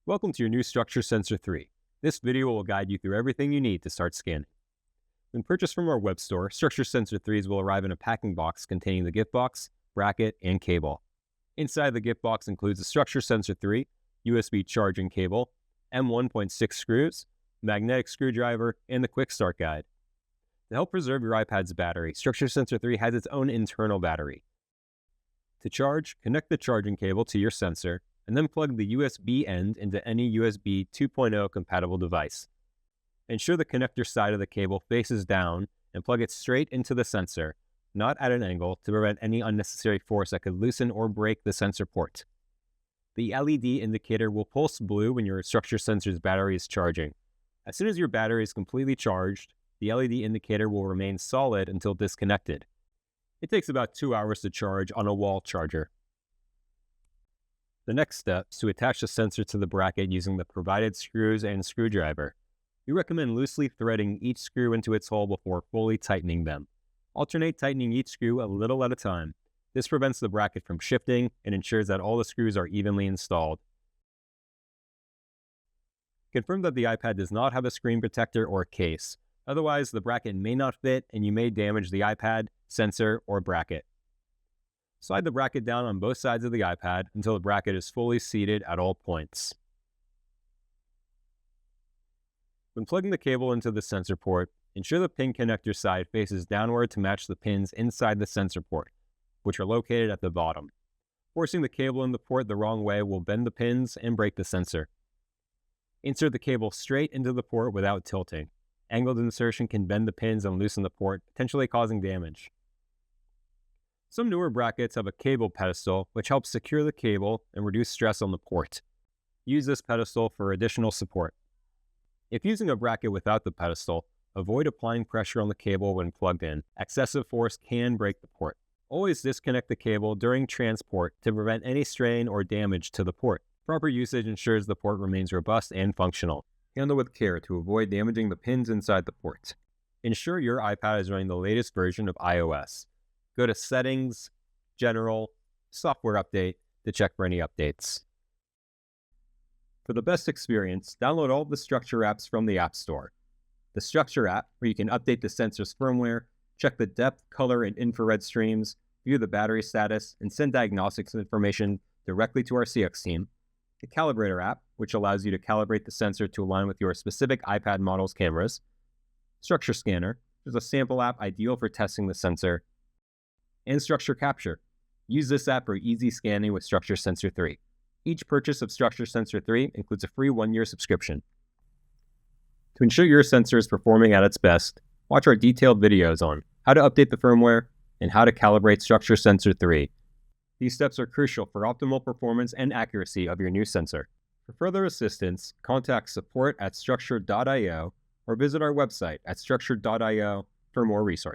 Welcome to your new Structure Sensor 3. This video will guide you through everything you need to start scanning. When purchased from our web store, Structure Sensor 3s will arrive in a packing box containing the gift box, bracket, and cable. Inside the gift box includes the Structure Sensor 3, USB charging cable, M1.6 screws, magnetic screwdriver, and the Quick Start Guide. To help preserve your iPad's battery, Structure Sensor 3 has its own internal battery. To charge, connect the charging cable to your sensor, and then plug the USB end into any USB 2.0 compatible device. Ensure the connector side of the cable faces down and plug it straight into the sensor, not at an angle, to prevent any unnecessary force that could loosen or break the sensor port. The LED indicator will pulse blue when your Structure Sensor's battery is charging. As soon as your battery is completely charged, the LED indicator will remain solid until disconnected. It takes about 2 hours to charge on a wall charger. The next step is to attach the sensor to the bracket using the provided screws and screwdriver. We recommend loosely threading each screw into its hole before fully tightening them. Alternate tightening each screw a little at a time. This prevents the bracket from shifting and ensures that all the screws are evenly installed. Confirm that the iPad does not have a screen protector or case. Otherwise, the bracket may not fit and you may damage the iPad, sensor, or bracket. Slide the bracket down on both sides of the iPad until the bracket is fully seated at all points. When plugging the cable into the sensor port, ensure the pin connector side faces downward to match the pins inside the sensor port, which are located at the bottom. Forcing the cable in the port the wrong way will bend the pins and break the sensor. Insert the cable straight into the port without tilting. Angled insertion can bend the pins and loosen the port, potentially causing damage. Some newer brackets have a cable pedestal, which helps secure the cable and reduce stress on the port. Use this pedestal for additional support. If using a bracket without the pedestal, avoid applying pressure on the cable when plugged in. Excessive force can break the port. Always disconnect the cable during transport to prevent any strain or damage to the port. Proper usage ensures the port remains robust and functional. Handle with care to avoid damaging the pins inside the port. Ensure your iPad is running the latest version of iOS. Go to Settings, General, Software Update to check for any updates. For the best experience, download all of the Structure apps from the App Store. The Structure app, where you can update the sensor's firmware, check the depth, color, and infrared streams, view the battery status, and send diagnostics information directly to our CX team. The Calibrator app, which allows you to calibrate the sensor to align with your specific iPad model's cameras. Structure Scanner, which is a sample app ideal for testing the sensor. And Structure Capture. Use this app for easy scanning with Structure Sensor 3. Each purchase of Structure Sensor 3 includes a free 1-year subscription. To ensure your sensor is performing at its best, watch our detailed videos on how to update the firmware and how to calibrate Structure Sensor 3. These steps are crucial for optimal performance and accuracy of your new sensor. For further assistance, contact support@structure.io or visit our website at structure.io for more resources.